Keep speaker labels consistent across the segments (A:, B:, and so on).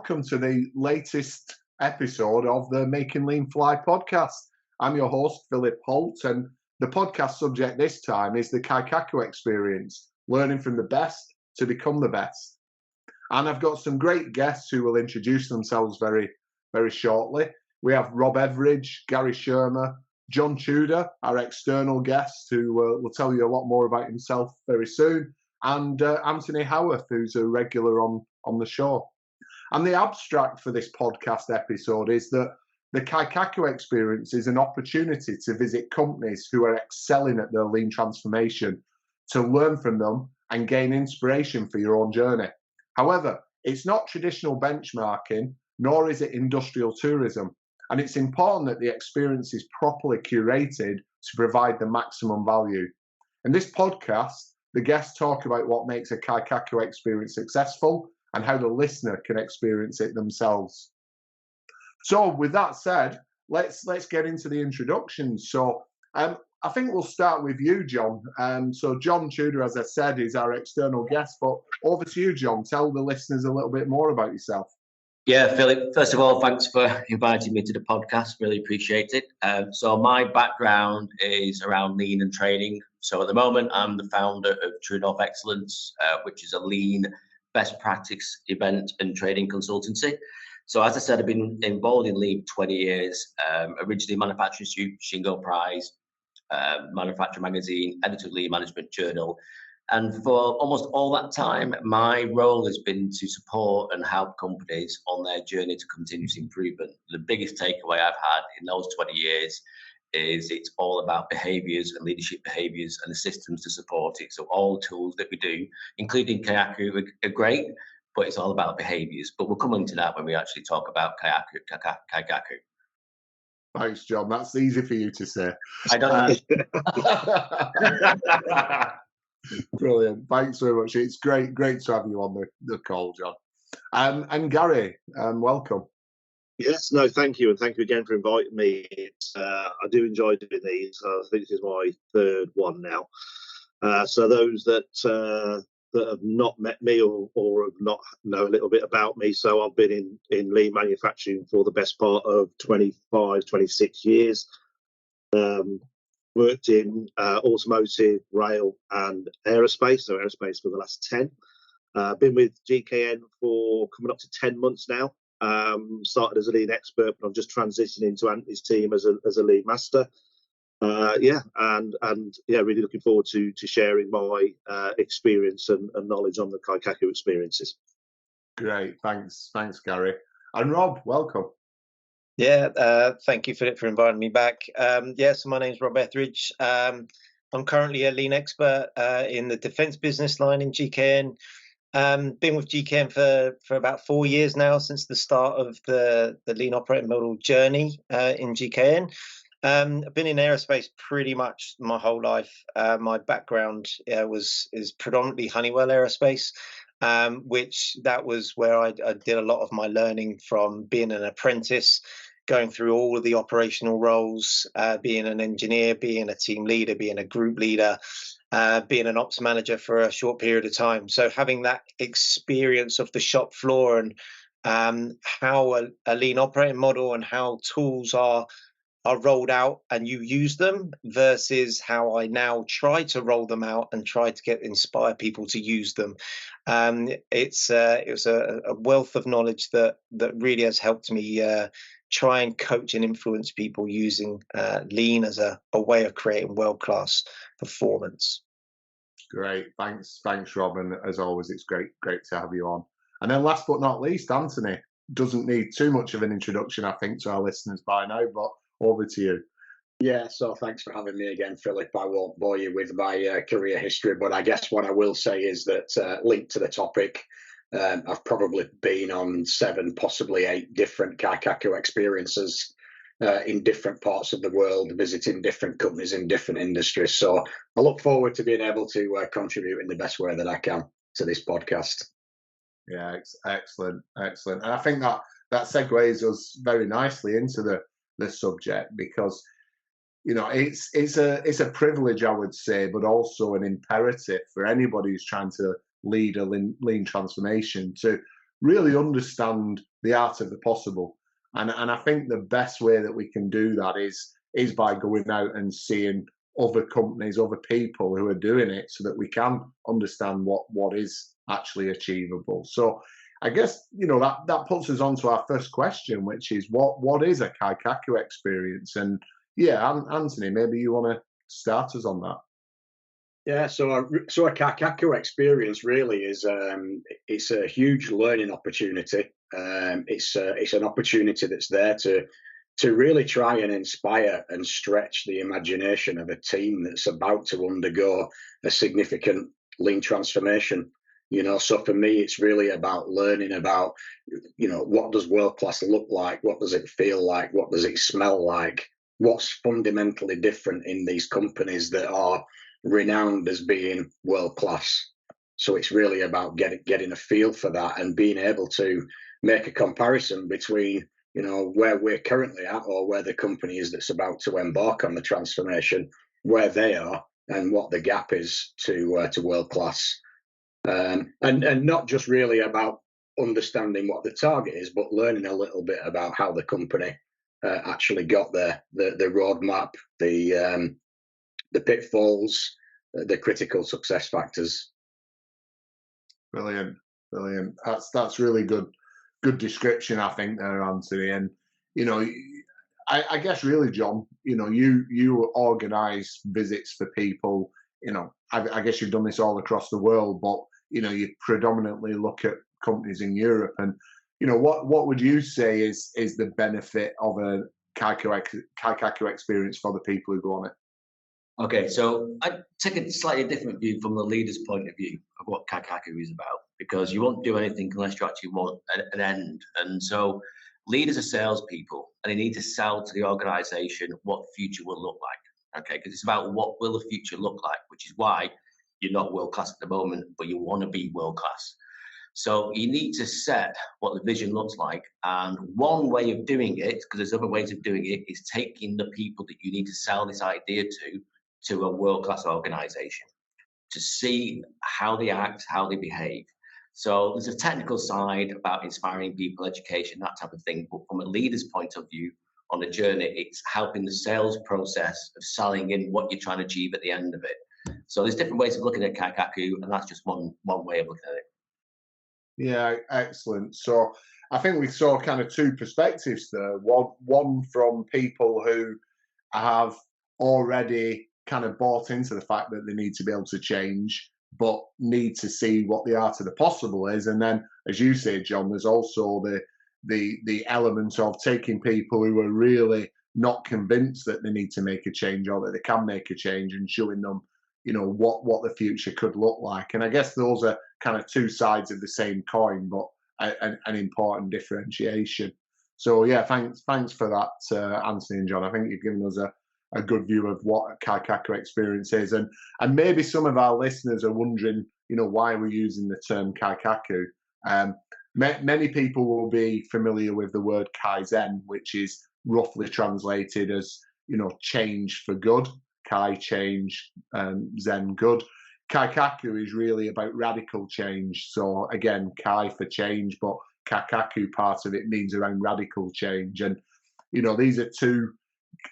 A: welcome to the latest episode of the Making Lean Fly podcast. I'm your host, Philip Holt, and the podcast subject this time is the Kaikaku experience, learning from the best to become the best. And I've got some great guests who will introduce themselves very, very shortly. We have Rob Etheridge, Gary Shurmer, John Tudor, our external guest, who will tell you a lot more about himself very soon, and Anthony Howarth, who's a regular on the show. And the abstract for this podcast episode is that the Kaikaku experience is an opportunity to visit companies who are excelling at their lean transformation, to learn from them and gain inspiration for your own journey. However, it's not traditional benchmarking, nor is it industrial tourism. And it's important that the experience is properly curated to provide the maximum value. In this podcast, the guests talk about what makes a Kaikaku experience successful and how the listener can experience it themselves. So with that said, let's get into the introductions. So I think we'll start with you, John. So John Tudor, as I said, is our external guest, but over to you, John. Tell the listeners a little bit more about yourself.
B: Yeah, Philip, first of all, thanks for inviting me to the podcast. Really appreciate it. So my background is around lean and training. So at the moment, I'm the founder of Tudor Excellence, which is a lean best practice event and training consultancy. So as I said, I've been involved in lean for 20 years, originally Manufacturing Shingo Prize, Manufacturer Magazine, editor of Lean Management Journal. And for almost all that time, my role has been to support and help companies on their journey to continuous improvement. The biggest takeaway I've had in those 20 years is it's all about behaviours and leadership behaviours and the systems to support it. So all tools that we do, including Kaikaku, are great, but it's all about behaviours. But we'll come into that when we actually talk about Kaikaku.
A: Thanks, John. That's easy for you to say.
B: I don't
A: Brilliant. Thanks very much. It's great to have you on the call, John. And Gary, welcome.
C: Yes, no, thank you, and thank you again for inviting me. I do enjoy doing these. I think this is my third one now. So those that have not met me or have not know a little bit about me, so I've been in lean manufacturing for the best part of 25, 26 years. Worked in automotive, rail and aerospace, so aerospace for the last 10. Been with GKN for coming up to 10 months now. Started as a lean expert, but I'm just transitioning into Anthony's team as a lean master. Really looking forward to sharing my experience and knowledge on the Kaikaku experiences.
A: Great, thanks Gary. And Rob, welcome.
D: Yeah, thank you, Philip, for inviting me back. So my name's Rob Etheridge. I'm currently a lean expert in the defence business line in GKN. Been with GKN for about 4 years now, since the start of the lean operating model journey in GKN. I've been in aerospace pretty much my whole life. My background is predominantly Honeywell Aerospace. Which that was where I did a lot of my learning, from being an apprentice, going through all of the operational roles, being an engineer, being a team leader, being a group leader, being an ops manager for a short period of time. So having that experience of the shop floor and how a lean operating model and how tools are rolled out and you use them, versus how I now try to roll them out and try to inspire people to use them. It was a wealth of knowledge that really has helped me try and coach and influence people using lean as a way of creating world-class performance.
A: Great, thanks Rob, and as always it's great to have you on. And then last but not least, Anthony doesn't need too much of an introduction, I think, to our listeners by now, but over to you.
E: Yeah, so thanks for having me again, Philip. I won't bore you with my career history, but I guess what I will say is that, linked to the topic, I've probably been on 7, possibly 8 different Kaikaku experiences in different parts of the world, visiting different companies in different industries. So I look forward to being able to contribute in the best way that I can to this podcast.
A: Yeah, excellent. And I think that segues us very nicely into the subject, because it's a privilege, I would say, but also an imperative for anybody who's trying to lead a lean transformation to really understand the art of the possible. And I think the best way that we can do that is by going out and seeing other companies, other people who are doing it, so that we can understand what is actually achievable. So I guess, you know, that puts us on to our first question, which is what is a Kaikaku experience? And yeah, Anthony, maybe you want to start us on that.
E: Yeah, so a Kaikaku experience really is it's a huge learning opportunity. It's an opportunity that's there to really try and inspire and stretch the imagination of a team that's about to undergo a significant lean transformation. You know, so for me, it's really about learning about, you know, what does world class look like? What does it feel like? What does it smell like? What's fundamentally different in these companies that are renowned as being world class? So it's really about getting a feel for that and being able to make a comparison between, you know, where we're currently at, or where the company is that's about to embark on the transformation, where they are, and what the gap is to world class. And not just really about understanding what the target is, but learning a little bit about how the company actually got there, the roadmap, the pitfalls, the critical success factors.
A: Brilliant. That's really good description, I think, there, Anthony. And you know, I guess really, John, you know, you organise visits for people. You know, I guess you've done this all across the world, but you know, you predominantly look at companies in Europe. And you know, what would you say is the benefit of a Kaikaku experience for the people who go on it?
B: Okay, so I take a slightly different view from the leader's point of view of what Kaikaku is about, because you won't do anything unless you actually want an end. And so leaders are salespeople, and they need to sell to the organization what the future will look like. Okay, because it's about what will the future look like, which is why you're not world class at the moment, but you want to be world class. So you need to set what the vision looks like. And one way of doing it, because there's other ways of doing it, is taking the people that you need to sell this idea to a world-class organization to see how they act, how they behave. So there's a technical side about inspiring people, education, that type of thing. But from a leader's point of view on the journey, it's helping the sales process of selling in what you're trying to achieve at the end of it. So there's different ways of looking at Kaikaku, and that's just one way of looking at it.
A: Yeah, excellent. So I think we saw kind of two perspectives there. One from people who have already kind of bought into the fact that they need to be able to change, but need to see what the art of the possible is. And then, as you say, John, there's also the element of taking people who are really not convinced that they need to make a change or that they can make a change, and showing them, you know, what the future could look like. And I guess those are kind of two sides of the same coin, but an important differentiation. So yeah, thanks for that, Anthony and John. I think you've given us a good view of what a Kaikaku experience is, and maybe some of our listeners are wondering, you know, why we're using the term Kaikaku. Many people will be familiar with the word Kaizen, which is roughly translated as, you know, change for good. Kai, change, Zen, good. Kaikaku is really about radical change. So again, Kai for change, but Kaikaku part of it means around radical change. And, you know, these are two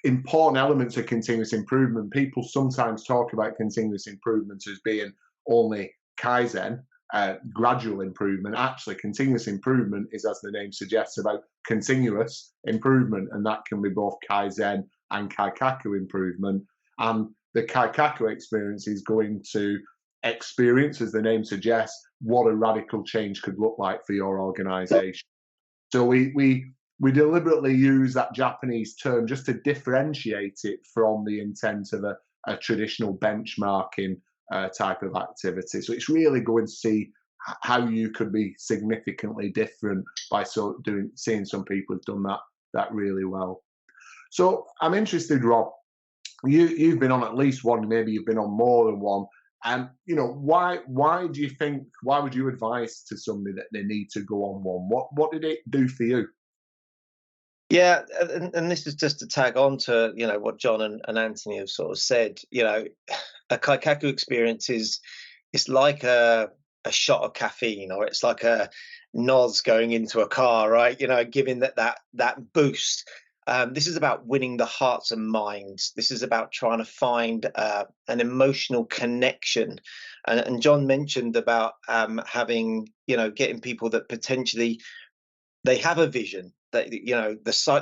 A: important elements of continuous improvement. People sometimes talk about continuous improvement as being only Kaizen, gradual improvement. Actually, continuous improvement is, as the name suggests, about continuous improvement, and that can be both Kaizen and Kaikaku improvement. And the Kaikaku experience is going to experience, as the name suggests, what a radical change could look like for your organization. So we deliberately use that Japanese term just to differentiate it from the intent of a traditional benchmarking type of activity. So it's really going to see how you could be significantly different by seeing some people who've done that really well. So I'm interested, Rob. You've been on at least one, maybe you've been on more than one. And you know, why do you think? Why would you advise to somebody that they need to go on one? What did it do for you?
D: Yeah, and this is just to tag on to, you know, what John and Anthony have sort of said. You know, a Kaikaku experience is, it's like a shot of caffeine, or it's like a NOS going into a car, right? You know, giving that boost. This is about winning the hearts and minds. This is about trying to find an emotional connection. And John mentioned about having, you know, getting people that potentially they have a vision, that, you know,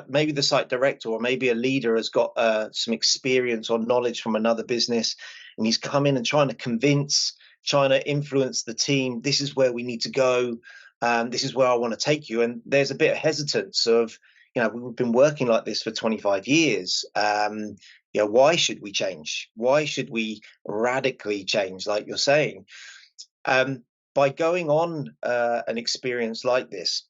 D: maybe the site director or maybe a leader has got some experience or knowledge from another business, and he's come in and trying to influence the team. This is where we need to go. This is where I want to take you. And there's a bit of hesitance of, you know, we've been working like this for 25 years. You know, why should we change? Why should we radically change, like you're saying? By going on an experience like this,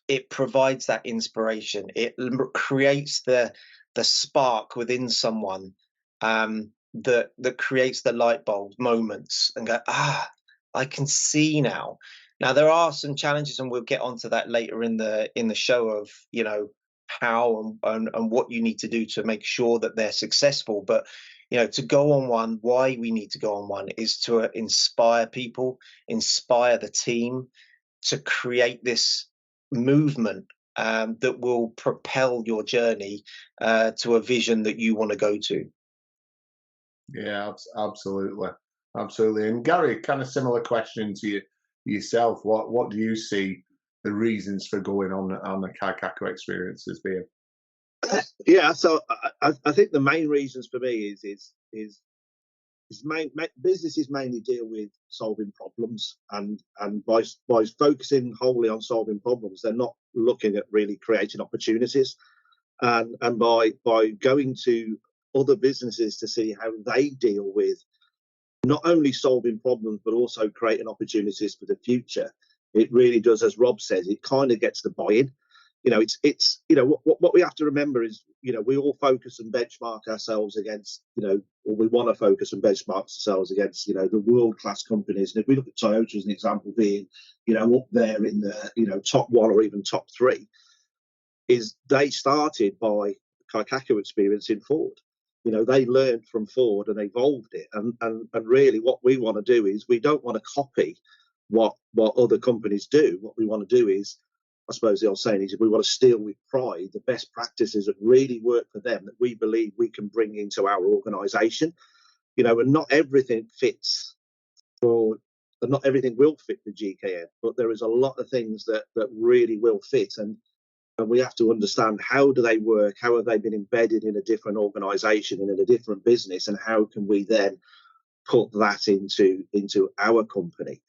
D: it provides that inspiration. It creates the spark within someone that creates the light bulb moments and go, I can see now. Now there are some challenges, and we'll get onto that later in the show of, you know, how and what you need to do to make sure that they're successful. But, you know, to go on one, why we need to go on one is to inspire people, inspire the team to create this movement that will propel your journey to a vision that you want to go to.
A: Yeah, absolutely. And Gary, kind of similar question to yourself. What do you see the reasons for going on the Kaikaku experience as being?
C: Yeah, so I think the main reasons for me is businesses mainly deal with solving problems, and by focusing wholly on solving problems, they're not looking at really creating opportunities. And by going to other businesses to see how they deal with not only solving problems but also creating opportunities for the future, it really does, as Rob says, it kind of gets the buy-in. You know, it's you know, what we have to remember is, you know, we all focus and benchmark ourselves against, you know, or we want to focus and benchmark ourselves against, you know, the world-class companies. And if we look at Toyota as an example, being, you know, up there in the, you know, top one or even top three, is they started by Kaikaku experience in Ford. You know, they learned from Ford and evolved it. And really what we want to do is, we don't want to copy what other companies do. What we want to do is, I suppose the old saying is, we want to steal with pride the best practices that really work for them, that we believe we can bring into our organisation. You know, and not everything fits and not everything will fit for GKN, but there is a lot of things that really will fit. And we have to understand, how do they work? How have they been embedded in a different organisation and in a different business? And how can we then put that into our company?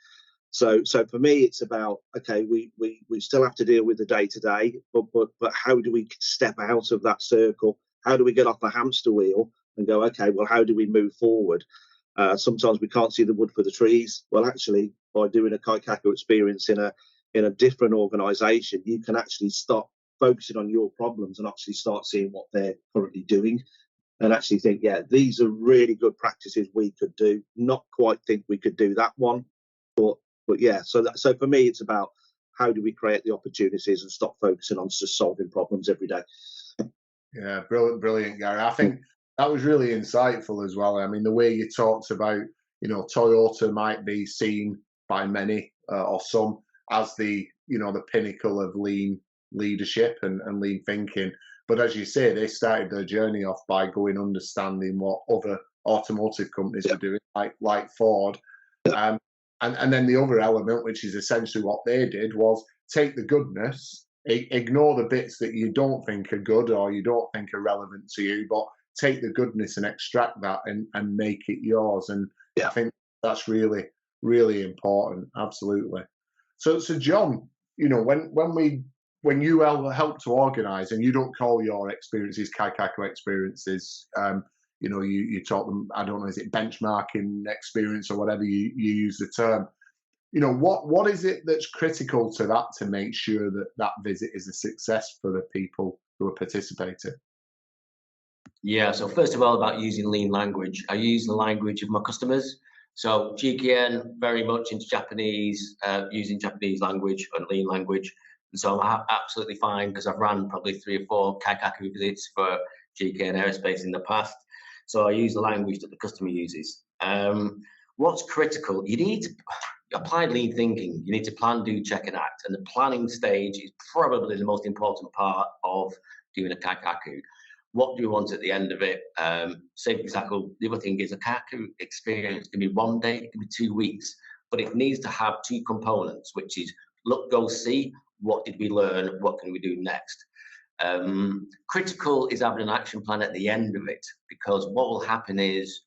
C: So for me, it's about, okay, we still have to deal with the day to day, but how do we step out of that circle? How do we get off the hamster wheel and go, okay, well, how do we move forward? Sometimes we can't see the wood for the trees. Well, actually, by doing a Kaikaku experience in a different organisation, you can actually stop focusing on your problems and actually start seeing what they're currently doing, and actually think, yeah, these are really good practices we could do. Not quite think we could do that one, but yeah. So for me, it's about, how do we create the opportunities and stop focusing on just solving problems every day.
A: Yeah, brilliant, Gary. I think that was really insightful as well. I mean, the way you talked about, you know, Toyota might be seen by many or some as the, you know, the pinnacle of lean leadership and lean thinking. But as you say, they started their journey off by understanding what other automotive companies were doing, like Ford. And then the other element, which is essentially what they did, was take the goodness, ignore the bits that you don't think are good or you don't think are relevant to you, but take the goodness and extract that and make it yours. And I think that's really, really important. Absolutely. So John, you know, when you help to organise, and you don't call your experiences Kaikaku experiences, you know, you talk them, I don't know, is it benchmarking experience or whatever you use the term. You know, what is it that's critical to that to make sure that visit is a success for the people who are participating?
B: Yeah, so first of all, about using lean language. I use the language of my customers. So GKN, very much into Japanese, using Japanese language and lean language. And so I'm absolutely fine, because I've ran probably 3 or 4 Kaikaku visits for GKN Aerospace in the past. So I use the language that the customer uses. What's critical? applied lean thinking, you need to plan, do, check, and act. And the planning stage is probably the most important part of doing a Kaikaku. What do you want at the end of it? Say, for example, the other thing is a Kaikaku experience can be 1 day, it can be 2 weeks, but it needs to have 2 components, which is look, go, see, what did we learn, what can we do next? Critical is having an action plan at the end of it, because what will happen is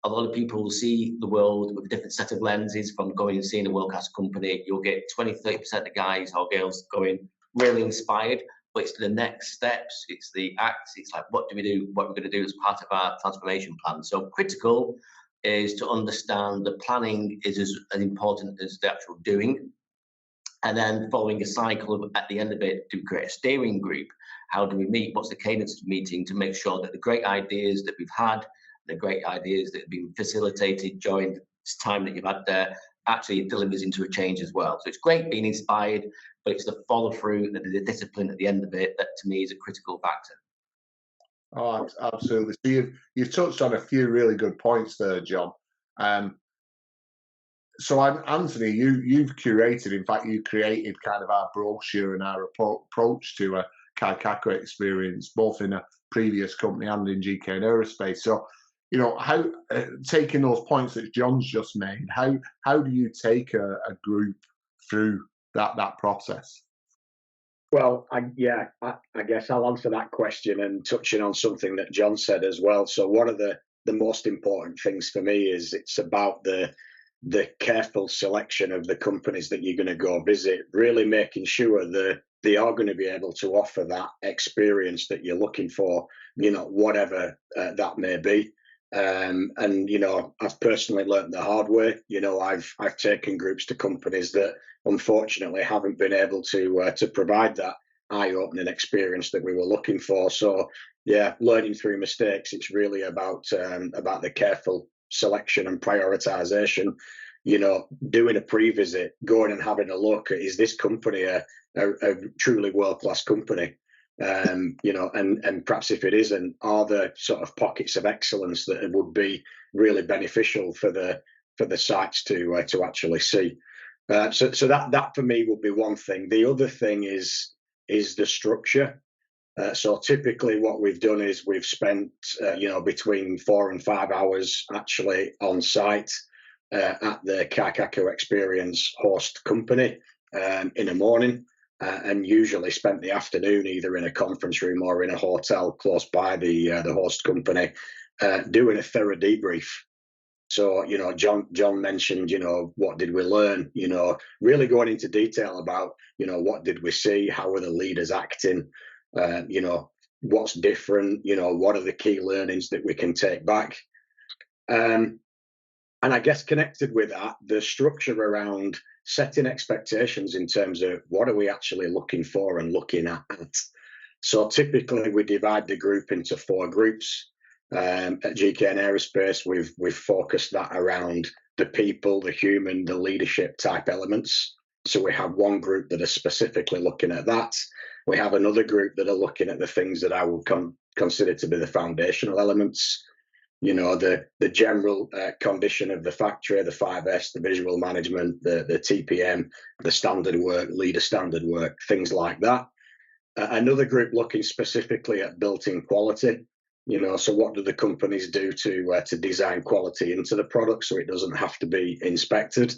B: a lot of people will see the world with a different set of lenses from going and seeing a world-class company. You'll get 20-30% of the guys or girls going really inspired, but it's the next steps, it's the acts, it's like, what do we do, what we're going to do as part of our transformation plan. So critical is to understand the planning is as important as the actual doing. And then following a cycle of, at the end of it, to create a steering group. How do we meet? What's the cadence of meeting to make sure that the great ideas that we've had, the great ideas that have been facilitated during this time that you've had there, actually delivers into a change as well. So it's great being inspired, but it's the follow through, the discipline at the end of it that to me is a critical factor.
A: Oh, absolutely. So you've touched on a few really good points there, John. So Anthony, you've curated, in fact, you created kind of our brochure and our approach to a Kaikaku experience, both in a previous company and in GKN Aerospace. So, you know, how taking those points that John's just made, how do you take a group through that process?
E: Well, I guess I'll answer that question and touching on something that John said as well. So one of the most important things for me is it's about the careful selection of the companies that you're going to go visit, really making sure that they are going to be able to offer that experience that you're looking for, you know, whatever that may be. And you know, I've personally learned the hard way. You know, I've taken groups to companies that unfortunately haven't been able to provide that eye-opening experience that we were looking for. So yeah, learning through mistakes. It's really about the careful selection and prioritization. You know, doing a pre-visit, going and having a look at, is this company a truly world-class company? You know, and perhaps if it isn't, are there sort of pockets of excellence that would be really beneficial for the sites to actually see? So that for me would be one thing. The other thing is the structure. So typically what we've done is we've spent you know, between 4 and 5 hours actually on site at the Kaikaku Experience host company in the morning. And usually spent the afternoon either in a conference room or in a hotel close by the host company doing a thorough debrief. So, you know, John mentioned, you know, what did we learn? You know, really going into detail about, you know, what did we see? How are the leaders acting? You know, what's different? You know, what are the key learnings that we can take back? And I guess connected with that, the structure around setting expectations in terms of what are we actually looking for and looking at. So typically we divide the group into 4 groups. At GKN Aerospace, we've focused that around the people, the human, the leadership type elements. So we have one group that are specifically looking at that. We have another group that are looking at the things that I would consider to be the foundational elements. You know, the general condition of the factory, the 5S, the visual management, the TPM, the standard work, leader standard work, things like that. Another group looking specifically at built-in quality. You know, so what do the companies do to design quality into the product so it doesn't have to be inspected?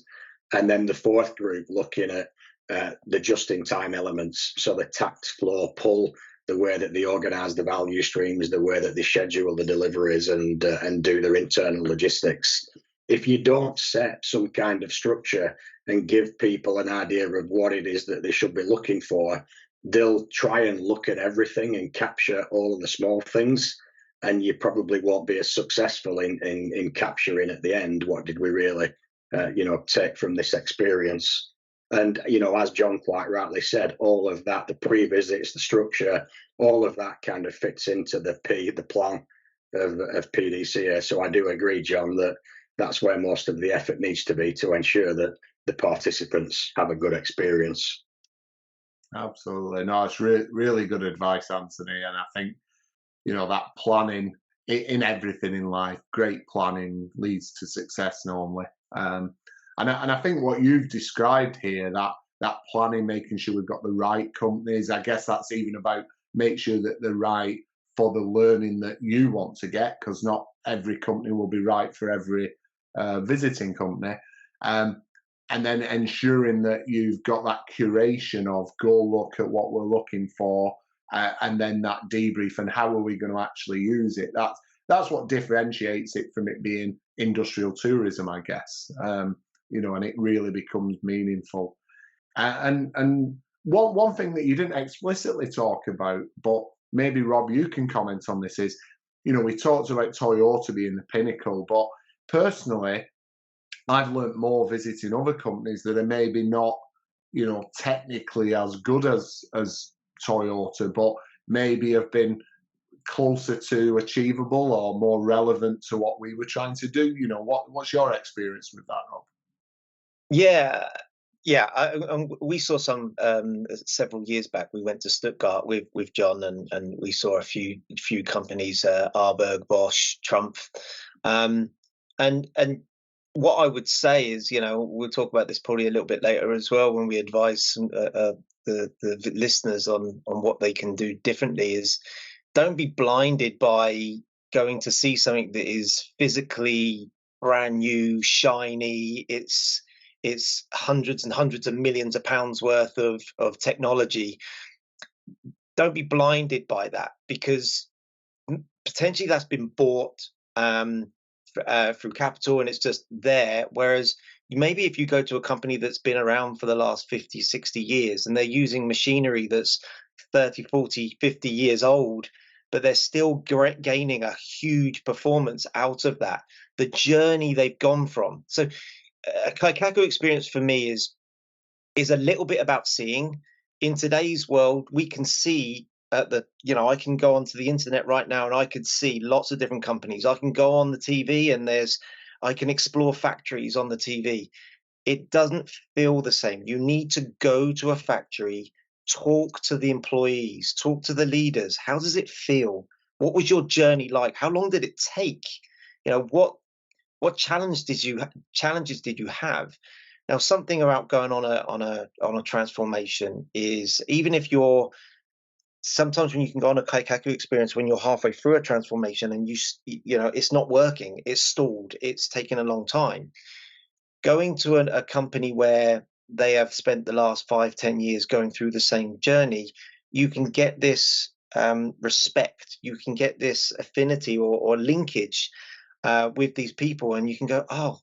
E: And then the 4th group looking at the just-in-time elements, so the tact, flow, pull, the way that they organise the value streams, the way that they schedule the deliveries and do their internal logistics. If you don't set some kind of structure and give people an idea of what it is that they should be looking for, they'll try and look at everything and capture all of the small things, and you probably won't be as successful in capturing at the end what did we really you know, take from this experience. And, you know, as John quite rightly said, all of that, the pre-visits, the structure, all of that kind of fits into the plan of PDCA. So I do agree, John, that that's where most of the effort needs to be to ensure that the participants have a good experience.
A: Absolutely. No, it's really good advice, Anthony. And I think, you know, that planning in everything in life, great planning leads to success normally. And I think what you've described here, that planning, making sure we've got the right companies, I guess that's even about make sure that they're right for the learning that you want to get, because not every company will be right for every visiting company. And then ensuring that you've got that curation of go look at what we're looking for, and then that debrief and how are we going to actually use it. That's what differentiates it from it being industrial tourism, I guess. You know, and it really becomes meaningful. And one thing that you didn't explicitly talk about, but maybe Rob, you can comment on this, is, you know, we talked about Toyota being the pinnacle, but personally, I've learnt more visiting other companies that are maybe not, you know, technically as good as Toyota, but maybe have been closer to achievable or more relevant to what we were trying to do. You know, what's your experience with that, Rob?
D: Yeah, we saw some several years back. We went to Stuttgart with John, and we saw a few companies, Arberg, Bosch, Trumpf, and what I would say is, you know, we'll talk about this probably a little bit later as well when we advise the listeners on what they can do differently, is don't be blinded by going to see something that is physically brand new, shiny. It's hundreds and hundreds of millions of pounds worth of technology. Don't be blinded by that, because potentially that's been bought through capital and it's just there. Whereas maybe if you go to a company that's been around for the last 50, 60 years and they're using machinery that's 30, 40, 50 years old, but they're still gaining a huge performance out of that, the journey they've gone from. So a Kaikaku experience for me is a little bit about seeing. In today's world, we can see I can go onto the internet right now and I could see lots of different companies. I can go on the TV and I can explore factories on the TV. It doesn't feel the same. You need to go to a factory, talk to the employees, talk to the leaders. How does it feel? What was your journey like? How long did it take? You know, what challenges did you have? Now, something about going on a transformation is, even if you're, sometimes when you can go on a Kaikaku experience when you're halfway through a transformation and you know it's not working, it's stalled, it's taken a long time. Going to a company where they have spent the last 5-10 years going through the same journey, you can get this respect, you can get this affinity or linkage with these people, and you can go, oh,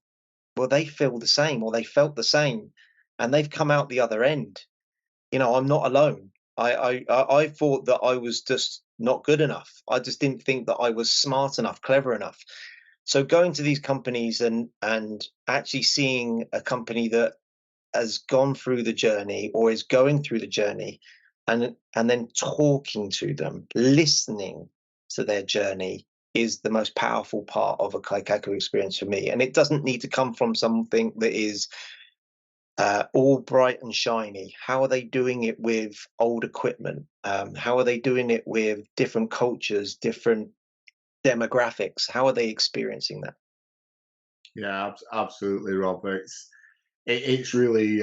D: well, they feel the same, or they felt the same, and they've come out the other end. You know, I'm not alone. I thought that I was just not good enough. I just didn't think that I was smart enough, clever enough. So going to these companies and actually seeing a company that has gone through the journey or is going through the journey, and then talking to them, listening to their journey, is the most powerful part of a Kaikaku experience for me. And it doesn't need to come from something that is all bright and shiny. How are they doing it with old equipment? How are they doing it with different cultures, different demographics? How are they experiencing that?
A: Yeah, absolutely, Rob. It's really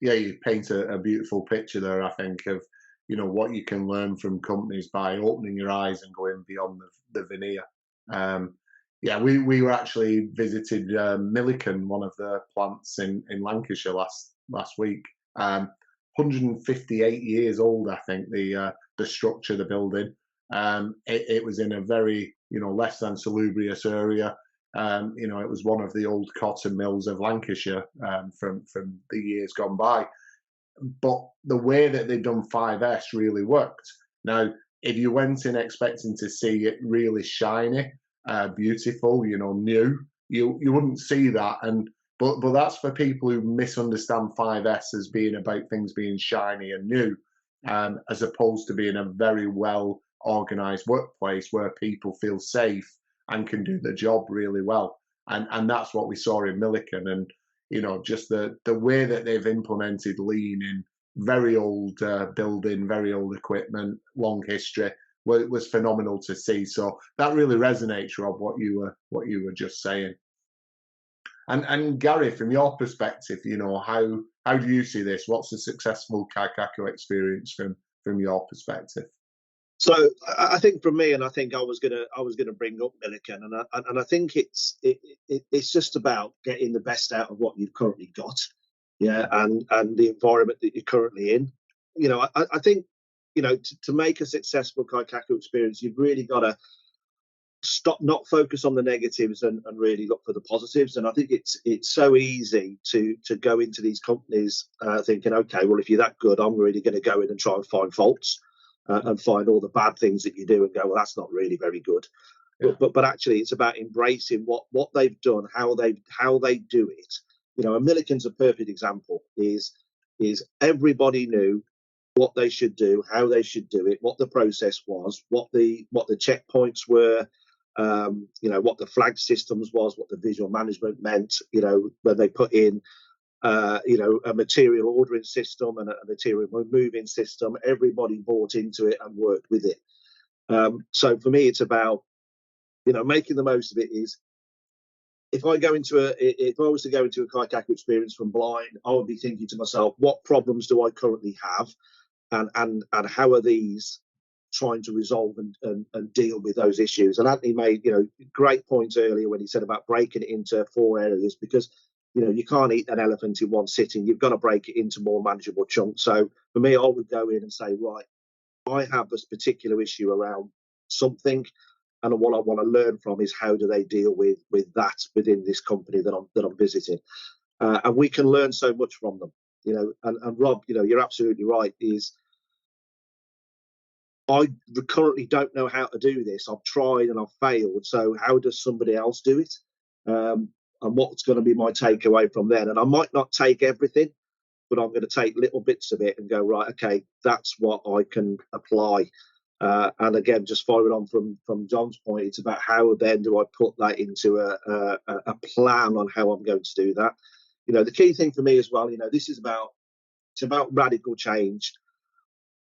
A: you paint a beautiful picture there, I think, of, you know, what you can learn from companies by opening your eyes and going beyond the veneer. We were actually visited Milliken, one of the plants in Lancashire last week. 158 years old, I think, the structure, the building. It was in a very, you know, less than salubrious area. You know, it was one of the old cotton mills of Lancashire from the years gone by. But the way that they've done 5S really worked. Now, if you went in expecting to see it really shiny, beautiful, you know, new, you wouldn't see that. But that's for people who misunderstand 5S as being about things being shiny and new, as opposed to being a very well organized workplace where people feel safe and can do the job really well. And that's what we saw in Milliken. And, you know, just the way that they've implemented lean in very old building, very old equipment, long history, was phenomenal to see. So that really resonates, Rob, what you were just saying. And Gary, from your perspective, how do you see this? What's a successful Kaikaku experience from your perspective?
C: So I think for me, and I think I was gonna bring up Milliken, and I think it's just about getting the best out of what you've currently got, and the environment that you're currently in. I think to make a successful Kaikaku experience, you've really got to not focus on the negatives and really look for the positives. And I think it's so easy to go into these companies thinking, okay, well, if you're that good, I'm really going to go in and try and find faults and find all the bad things that you do and go, well, that's not really very good. Yeah. But actually, it's about embracing what they've done, how they do it. And Milliken's a perfect example. Is everybody knew what they should do, how they should do it, what the process was, what the checkpoints were, what the flag systems was, what the visual management meant, when they put in, a material ordering system and a material moving system, everybody bought into it and worked with it. So for me, it's about, making the most of it. Is if I was to go into a Kaikaku experience from blind, I would be thinking to myself, what problems do I currently have? And how are these trying to resolve and deal with those issues? And Anthony made great points earlier when he said about breaking it into 4 areas, because you can't eat an elephant in one sitting. You've got to break it into more manageable chunks. So for me, I would go in and say, right, I have this particular issue around something, and what I want to learn from is how do they deal with that within this company that I'm visiting, and we can learn so much from them. And Rob, you're absolutely right. Is I currently don't know how to do this. I've tried and I've failed. So how does somebody else do it? And what's going to be my takeaway from then? And I might not take everything, but I'm going to take little bits of it and go, right, okay, that's what I can apply. And again, just following on from John's point, it's about how then do I put that into a plan on how I'm going to do that. The key thing for me as well, this is about radical change.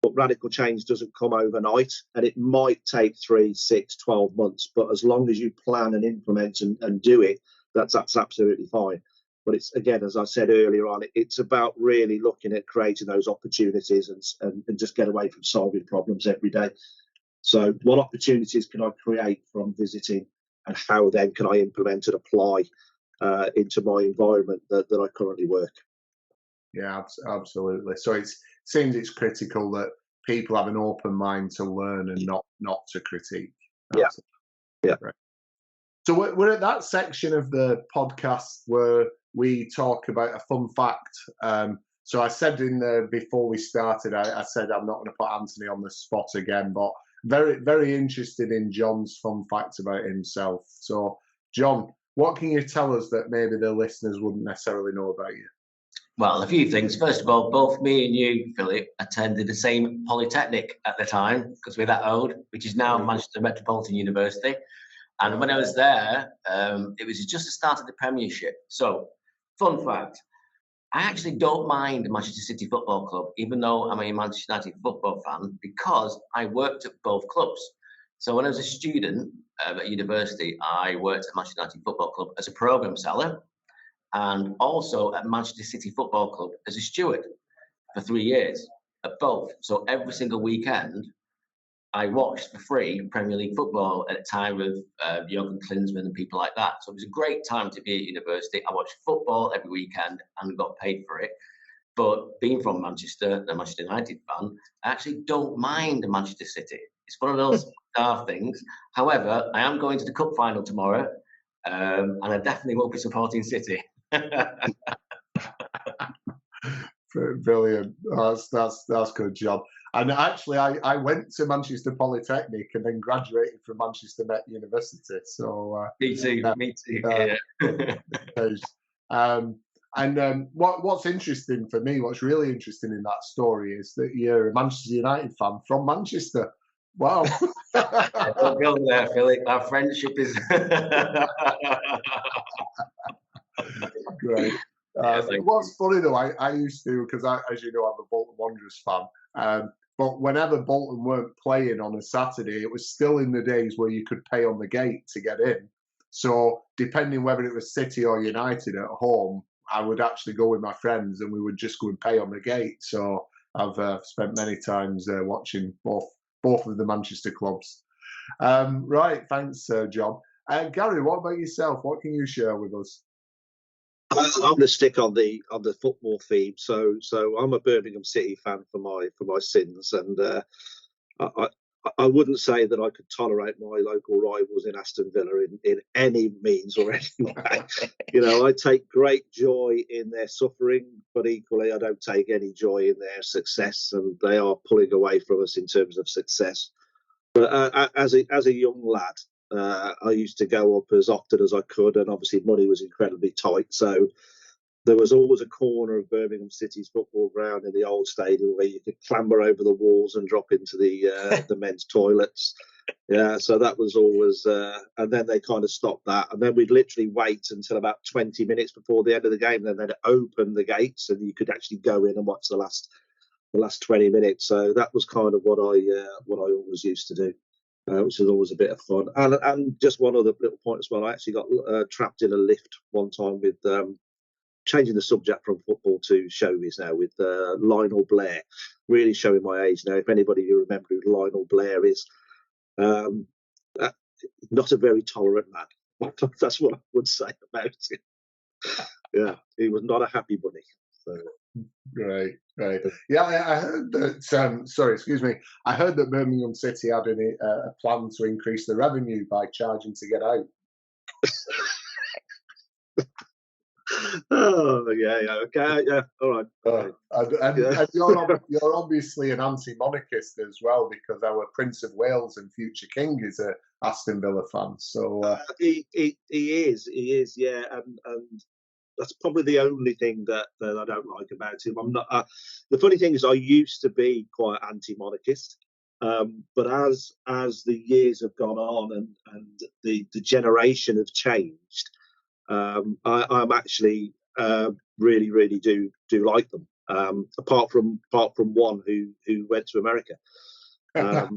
C: But radical change doesn't come overnight, and it might take 3, 6, 12 months. But as long as you plan and implement and do it, that's absolutely fine. But it's, again, as I said earlier on, it's about really looking at creating those opportunities and just get away from solving problems every day. So what opportunities can I create from visiting, and how then can I implement and apply into my environment that I currently work?
A: Yeah, absolutely. So it seems it's critical that people have an open mind to learn and not to critique.
C: Yeah.
A: Right. So we're at that section of the podcast where we talk about a fun fact. So I said before we started, I said I'm not going to put Anthony on the spot again, but very, very interested in John's fun facts about himself. So, John, what can you tell us that maybe the listeners wouldn't necessarily know about you?
B: Well, a few things. First of all, both me and you, Philip, attended the same polytechnic at the time, because we're that old, which is now Manchester Metropolitan University. And when I was there, it was just the start of the Premiership. So, fun fact, I actually don't mind Manchester City Football Club, even though I'm a Manchester United football fan, because I worked at both clubs. So when I was a student at university, I worked at Manchester United Football Club as a programme seller, and also at Manchester City Football Club as a steward for 3 years at both. So every single weekend, I watched for free Premier League football at a time of Jurgen Klinsmann and people like that. So it was a great time to be at university. I watched football every weekend and got paid for it. But being from Manchester, a Manchester United fan, I actually don't mind Manchester City. It's one of those things. However, I am going to the cup final tomorrow, and I definitely will be supporting City.
A: Brilliant. That's good job. And actually, I went to Manchester Polytechnic and then graduated from Manchester Met University. So
B: me too.
A: What's interesting for me, what's really interesting in that story is that you're a Manchester United fan from Manchester. Wow.
B: Don't go there, Philip. Our friendship is
A: great. What's funny though, I used to, because as you know, I'm a Bolton Wanderers fan. But whenever Bolton weren't playing on a Saturday, it was still in the days where you could pay on the gate to get in. So depending whether it was City or United at home, I would actually go with my friends and we would just go and pay on the gate. So I've spent many times watching both of the Manchester clubs. Right, thanks, John. Gary, what about yourself? What can you share with us?
C: I'm going to stick on the football theme. So I'm a Birmingham City fan for my sins, and I wouldn't say that I could tolerate my local rivals in Aston Villa in any means or any way. You know, I take great joy in their suffering, but equally I don't take any joy in their success, and they are pulling away from us in terms of success. But as a young lad, I used to go up as often as I could, and obviously money was incredibly tight. So there was always a corner of Birmingham City's football ground in the old stadium where you could clamber over the walls and drop into the men's toilets. Yeah, so that was always, and then they kind of stopped that, and then we'd literally wait until about 20 minutes before the end of the game, and then they'd open the gates, and you could actually go in and watch the last 20 minutes. So that was kind of what I always used to do. Which is always a bit of fun. And just one other little point as well. I actually got trapped in a lift one time with changing the subject from football to showbiz now with Lionel Blair, really showing my age now. If anybody who remember who Lionel Blair is, not a very tolerant man. That's what I would say about him. Yeah, he was not a happy bunny. So.
A: Great. Yeah, I heard that. Sorry, excuse me. I heard that Birmingham City had a plan to increase the revenue by charging to get out.
C: Oh yeah, okay, yeah, all right.
A: And you're obviously an anti-monarchist as well, because our Prince of Wales and future King is a Aston Villa fan. So
C: he is, yeah, and that's probably the only thing that I don't like about him. I'm not. The funny thing is, I used to be quite anti-monarchist, but as the years have gone on and the generation have changed, I'm actually really do like them. Apart from one who went to America.
A: All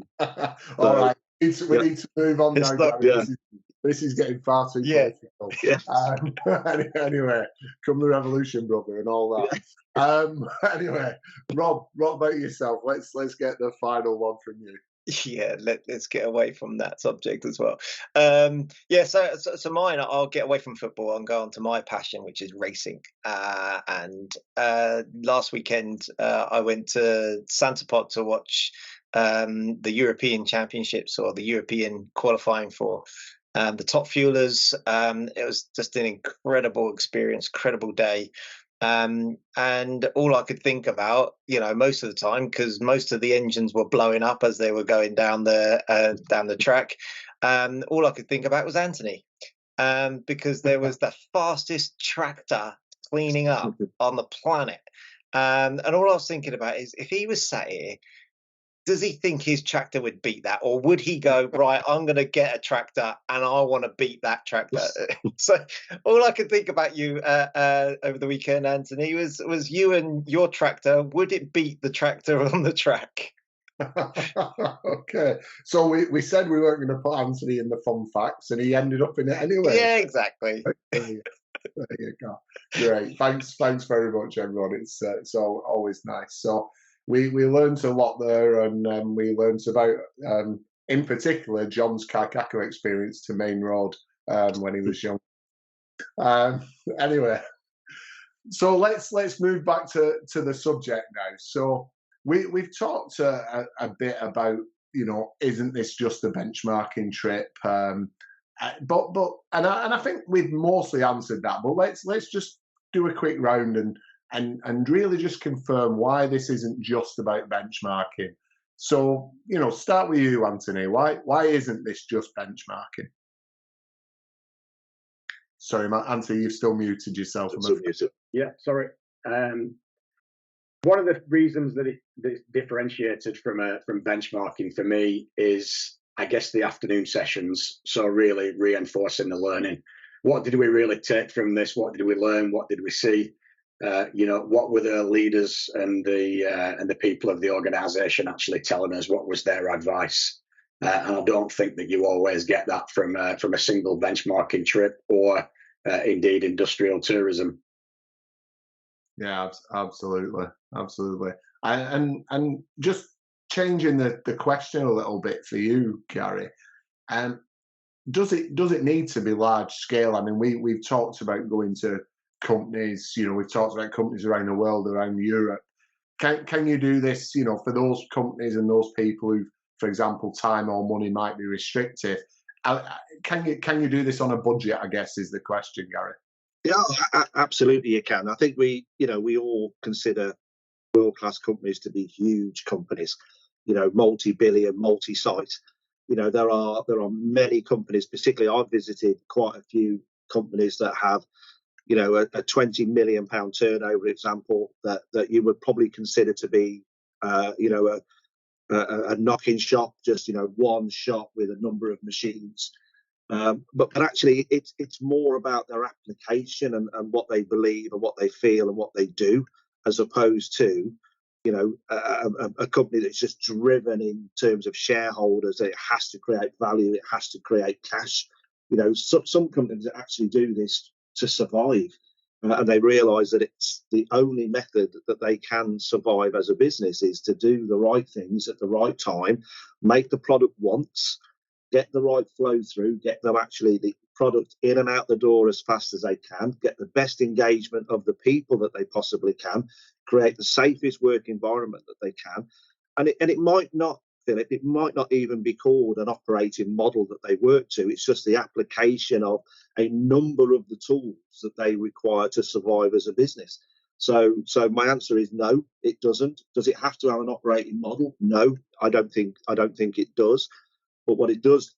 A: right, we need to move on now, Gary. This is getting far too political.
C: Yeah.
A: Anyway, come the revolution, brother, and all that. Anyway, Rob, about yourself? Let's get the final one from you.
D: Yeah, let's get away from that subject as well. So mine, I'll get away from football and go on to my passion, which is racing. And last weekend, I went to Santa Pot to watch the European Championships, or the European qualifying for the top fuelers. It was just an incredible experience, incredible day. And all I could think about, most of the time, because most of the engines were blowing up as they were going down the track, all I could think about was Anthony, because there was the fastest tractor cleaning up on the planet, and all I was thinking about is, if he was sat here, does he think his tractor would beat that, or would he go, right, I'm going to get a tractor and I want to beat that tractor? So all I could think about you over the weekend, Anthony, was you and your tractor. Would it beat the tractor on the track?
A: Okay, so we said we weren't going to put Anthony in the fun facts, and he ended up in it anyway.
D: Yeah, exactly.
A: There you go. Great. Thanks very much, everyone. It's always nice. So we learned a lot there, and we learned about, in particular, John's Kaikaku experience to Main Road when he was young. Anyway, so let's move back to the subject now. So we've talked a bit about, isn't this just a benchmarking trip? But I think we've mostly answered that. But let's just do a quick round and really just confirm why this isn't just about benchmarking. So, start with you, Anthony. Why isn't this just benchmarking? Sorry, Anthony, you've still muted yourself.
E: Yeah, sorry. One of the reasons that it's differentiated from benchmarking for me is, I guess, the afternoon sessions. So really reinforcing the learning. What did we really take from this? What did we learn? What did we see? What were the leaders and the people of the organisation actually telling us? What was their advice? and I don't think that you always get that from a single benchmarking trip or indeed industrial tourism.
A: Yeah, absolutely, absolutely. And just changing the question a little bit for you, Gary. Does it need to be large scale? I mean, we've talked about going to companies. We've talked about companies around the world, around Europe. Can you do this? For those companies and those people who, for example, time or money might be restrictive. Can you do this on a budget? I guess is the question, Gary.
C: Yeah, absolutely you can. I think we all consider world-class companies to be huge companies, multi-billion, multi-site. There are many companies, particularly I've visited quite a few companies that have, a 20 million pound turnover example that you would probably consider to be, a knock-in shop, just, one shop with a number of machines. But actually, it's more about their application and what they believe and what they feel and what they do, as opposed to, a company that's just driven in terms of shareholders. It has to create value. It has to create cash. Some companies actually do this to survive, and they realise that it's the only method that they can survive as a business is to do the right things at the right time, make the product once, get the right flow through, get them actually the product in and out the door as fast as they can, get the best engagement of the people that they possibly can, create the safest work environment that they can. And it might not, Philip, it might not even be called an operating model that they work to. It's just the application of a number of the tools that they require to survive as a business. So my answer is no, it doesn't. Does it have to have an operating model? No, I don't think it does. But what it does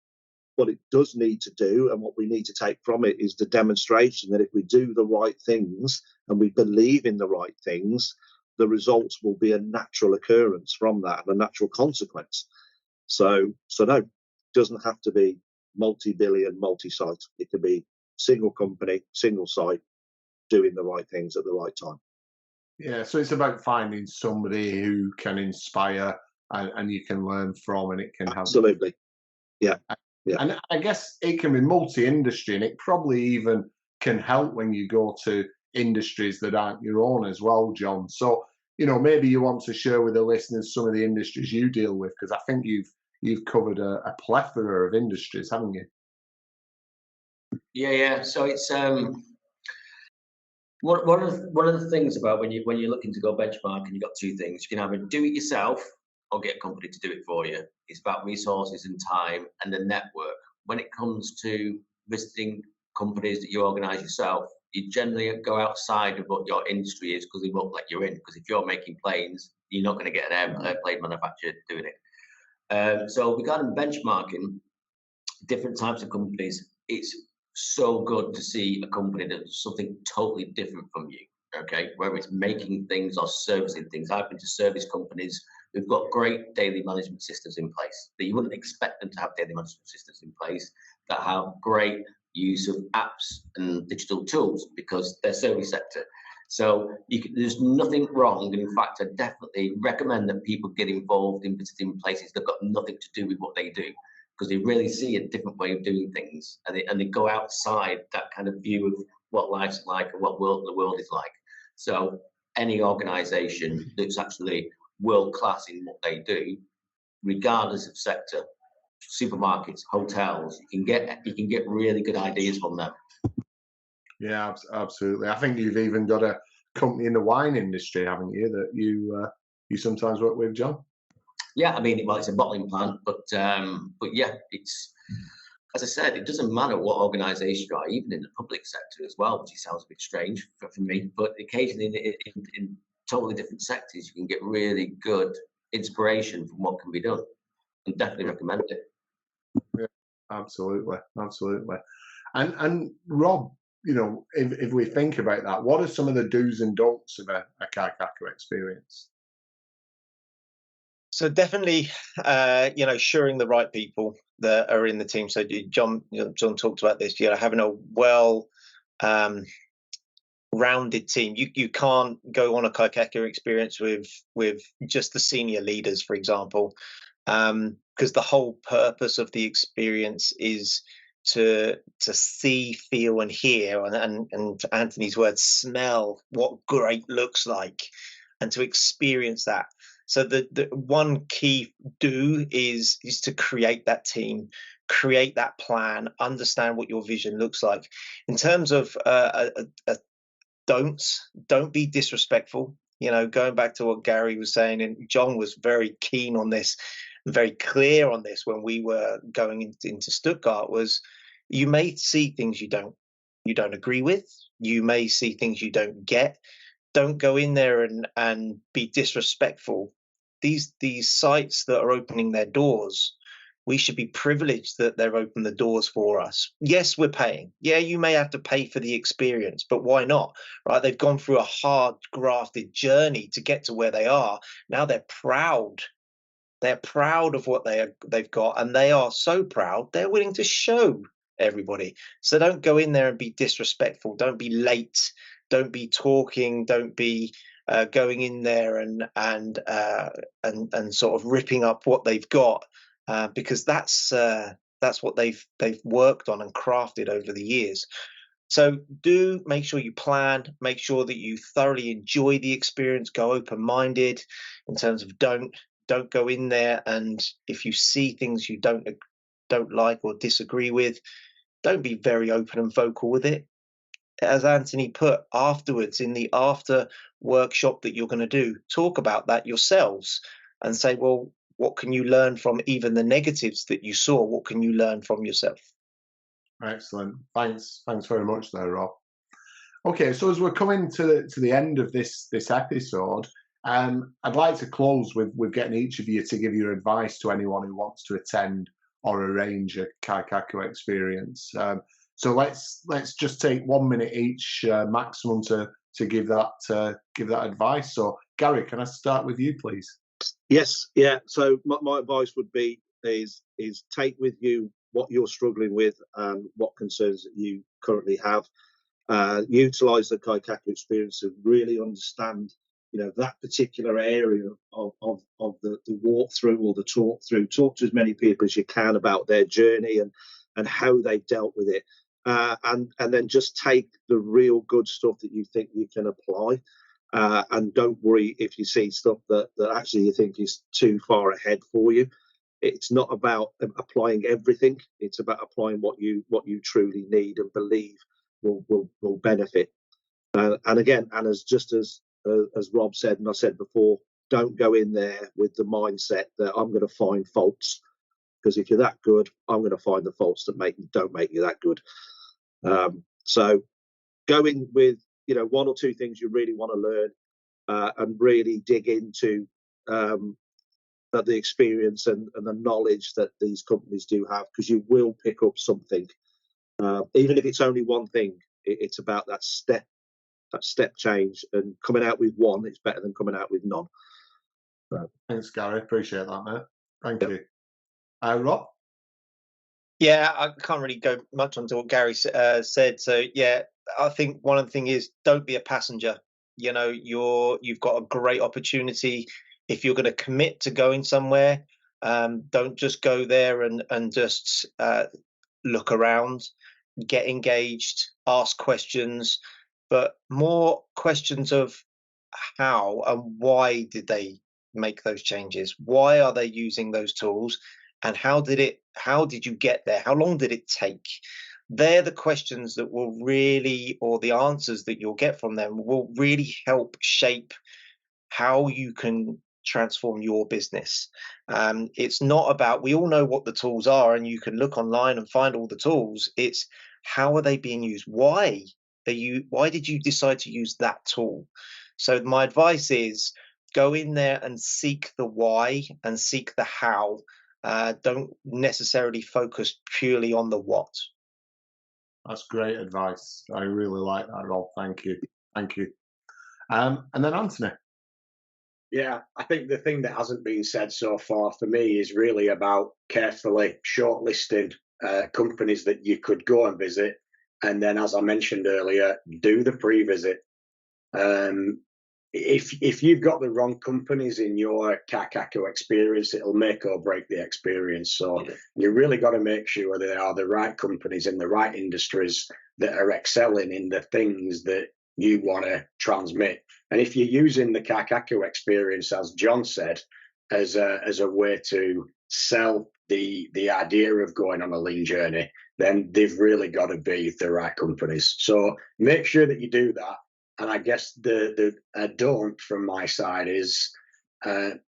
C: need to do, and what we need to take from it, is the demonstration that if we do the right things and we believe in the right things, the results will be a natural occurrence from that, a natural consequence. So no, it doesn't have to be multi-billion, multi-site. It could be single company, single site, doing the right things at the right time.
A: Yeah, so it's about finding somebody who can inspire and you can learn from, and it can help.
C: Absolutely. Yeah.
A: And I guess it can be multi-industry, and it probably even can help when you go to industries that aren't your own as well, John. So, maybe you want to share with the listeners some of the industries you deal with, because I think you've covered a plethora of industries, haven't you?
B: Yeah. So it's one of the things about when you're looking to go benchmarking, you've got two things. You can either do it yourself or get a company to do it for you. It's about resources and time and the network. When it comes to visiting companies that you organise yourself, you generally go outside of what your industry is because they won't let you in. Because if you're making planes, you're not going to get an airplane manufacturer doing it. So regarding benchmarking, different types of companies, it's so good to see a company that does something totally different from you. Okay, whether it's making things or servicing things. I've been to service companies who've got great daily management systems in place that you wouldn't expect them to have daily management systems in place, that have great use of apps and digital tools because they're service sector. So there's nothing wrong. And in fact, I definitely recommend that people get involved in visiting places that have got nothing to do with what they do, because they really see a different way of doing things, and they go outside that kind of view of what life's like and what the world is like. So any organisation that's actually world class in what they do, regardless of sector, supermarkets, hotels, you can get really good ideas from them.
A: Yeah, absolutely. I think you've even got a company in the wine industry, haven't you, that you sometimes work with, John?
B: Yeah, I mean, it's a bottling plant, but yeah, it's, as I said, it doesn't matter what organisation you are, even in the public sector as well, which sounds a bit strange for me, but occasionally in totally different sectors, you can get really good inspiration from what can be done. I definitely recommend it.
A: Yeah, absolutely. And Rob, if we think about that, what are some of the do's and don'ts of a Kaikaku experience?
D: So definitely, assuring the right people that are in the team. So John talked about this. Having a rounded team. You can't go on a Kaikaku experience with just the senior leaders, for example. because the whole purpose of the experience is to see, feel, and hear, and to Anthony's words, smell what great looks like, and to experience that. So the one key do is to create that team, create that plan, understand what your vision looks like. In terms of don't be disrespectful. Going back to what Gary was saying, and John was very keen on this, very clear on this when we were going into Stuttgart, was you may see things you don't agree with. You may see things you don't get. Don't go in there and be disrespectful. These sites that are opening their doors, we should be privileged that they've opened the doors for us. Yes, we're paying. Yeah, you may have to pay for the experience, but why not? Right? They've gone through a hard grafted journey to get to where they are. Now they're proud. They're proud of what they've got, and they are so proud they're willing to show everybody. So don't go in there and be disrespectful. Don't be late. Don't be talking. Don't be going in there and sort of ripping up what they've got, because that's what they've worked on and crafted over the years. So do make sure you plan, make sure that you thoroughly enjoy the experience, go open-minded in terms of don't go in there, and if you see things you don't like or disagree with, don't be very open and vocal with it. As Anthony put, afterwards, in the after workshop that you're going to do, talk about that yourselves and say, well, what can you learn from even the negatives that you saw? What can you learn from yourself?
A: Excellent. Thanks very much there, Rob. Okay, so as we're coming to the end of this episode, I'd like to close with getting each of you to give your advice to anyone who wants to attend or arrange a Kaikaku experience. So let's just take 1 minute each maximum to give that advice. So Gary, can I start with you, please?
C: Yes, yeah. So my advice would be is take with you what you're struggling with and what concerns that you currently have. Utilize the Kaikaku experience to really understand, that particular area of the walkthrough or the talk through. Talk to as many people as you can about their journey and how they dealt with it, and then just take the real good stuff that you think you can apply, and don't worry if you see stuff that actually you think is too far ahead for you. It's not about applying everything. It's about applying what you truly need and believe will benefit. And again, and as Rob said, and I said before, don't go in there with the mindset that I'm going to find faults, because if you're that good, I'm going to find the faults that don't make you that good. So go in with one or two things you really want to learn, and really dig into the experience and the knowledge that these companies do have, because you will pick up something, even if it's only one thing. It's about that step change, and coming out with one is better than coming out with none.
A: Thanks, Gary. Appreciate that, mate. Thank you. Rob?
D: Yeah, I can't really go much onto what Gary said. So yeah, I think one of the things is don't be a passenger. You've got a great opportunity. If you're going to commit to going somewhere, don't just go there and just look around. Get engaged, ask questions, but more questions of how and why did they make those changes? Why are they using those tools? And how did you get there? How long did it take? They're the questions that will really, or the answers that you'll get from them will really help shape how you can transform your business. It's not about, we all know what the tools are and you can look online and find all the tools. It's how are they being used? Why did you decide to use that tool? So my advice is go in there and seek the why and seek the how. Don't necessarily focus purely on the what.
A: That's great advice. I really like that, Rob. Thank you. And then Anthony.
E: Yeah, I think the thing that hasn't been said so far for me is really about carefully shortlisting companies that you could go and visit. And then, as I mentioned earlier, do the pre-visit. if you've got the wrong companies in your Kaikaku experience, it'll make or break the experience. So you really got to make sure they are the right companies in the right industries that are excelling in the things that you want to transmit. And if you're using the Kaikaku experience, as John said, as a way to sell the idea of going on a lean journey, then they've really got to be the right companies. So make sure that you do that. And I guess the don't from my side is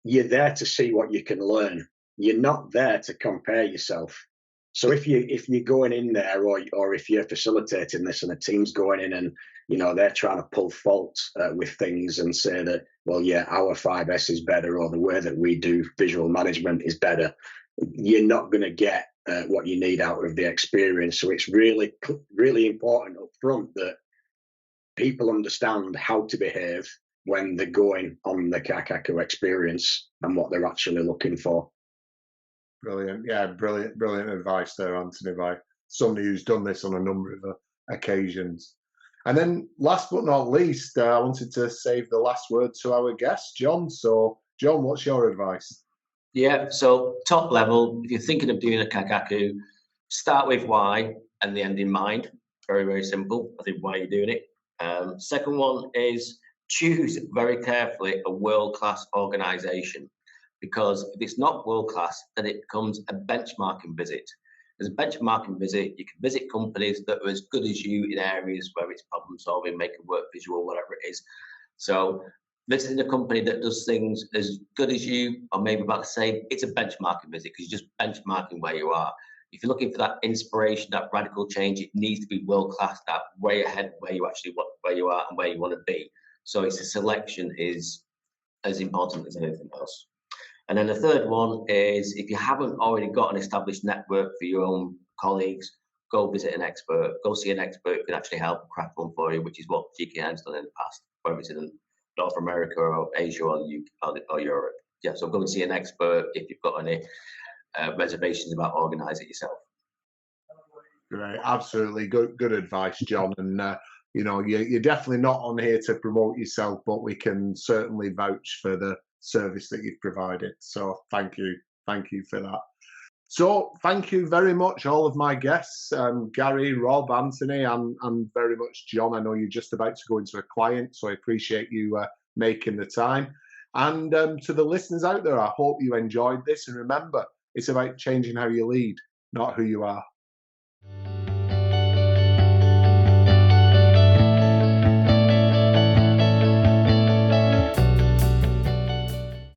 E: you're there to see what you can learn. You're not there to compare yourself. So if you're going in there, or if you're facilitating this and a team's going in and they're trying to pull fault with things and say that, well, yeah, our 5S is better, or the way that we do visual management is better, you're not going to get what you need out of the experience. So it's really, really important up front that people understand how to behave when they're going on the Kaikaku experience and what they're actually looking for.
A: Brilliant. Yeah, brilliant advice there, Anthony, by somebody who's done this on a number of occasions. And then last but not least, I wanted to save the last word to our guest, John. So, John, what's your advice?
B: Yeah, so top level, if you're thinking of doing a Kaikaku, start with why and the end in mind. Very, very simple. I think why you're doing it. Second one is choose very carefully a world-class organisation, because if it's not world-class, then it becomes a benchmarking visit. As a benchmarking visit, you can visit companies that are as good as you in areas where it's problem solving, making work visual, whatever it is. So visiting a company that does things as good as you, or maybe about the same, it's a benchmarking visit, because you're just benchmarking where you are. If you're looking for that inspiration, that radical change, it needs to be world-class, that way ahead of where you are and where you want to be. So it's a selection is as important as anything else. And then the third one is, if you haven't already got an established network for your own colleagues, go visit an expert, go see an expert who can actually help craft one for you, which is what GKN's done in the past, whether it's in North America or Asia or Europe. Yeah, so go and see an expert if you've got any reservations about organising it yourself.
A: Great, absolutely good advice, John. And you're definitely not on here to promote yourself, but we can certainly vouch for the service that you've provided. So thank you for that. So thank you very much, all of my guests, Gary, Rob, Anthony, and very much John. I know you're just about to go into a client, so I appreciate you making the time. And to the listeners out there, I hope you enjoyed this. And remember, it's about changing how you lead, not who you are.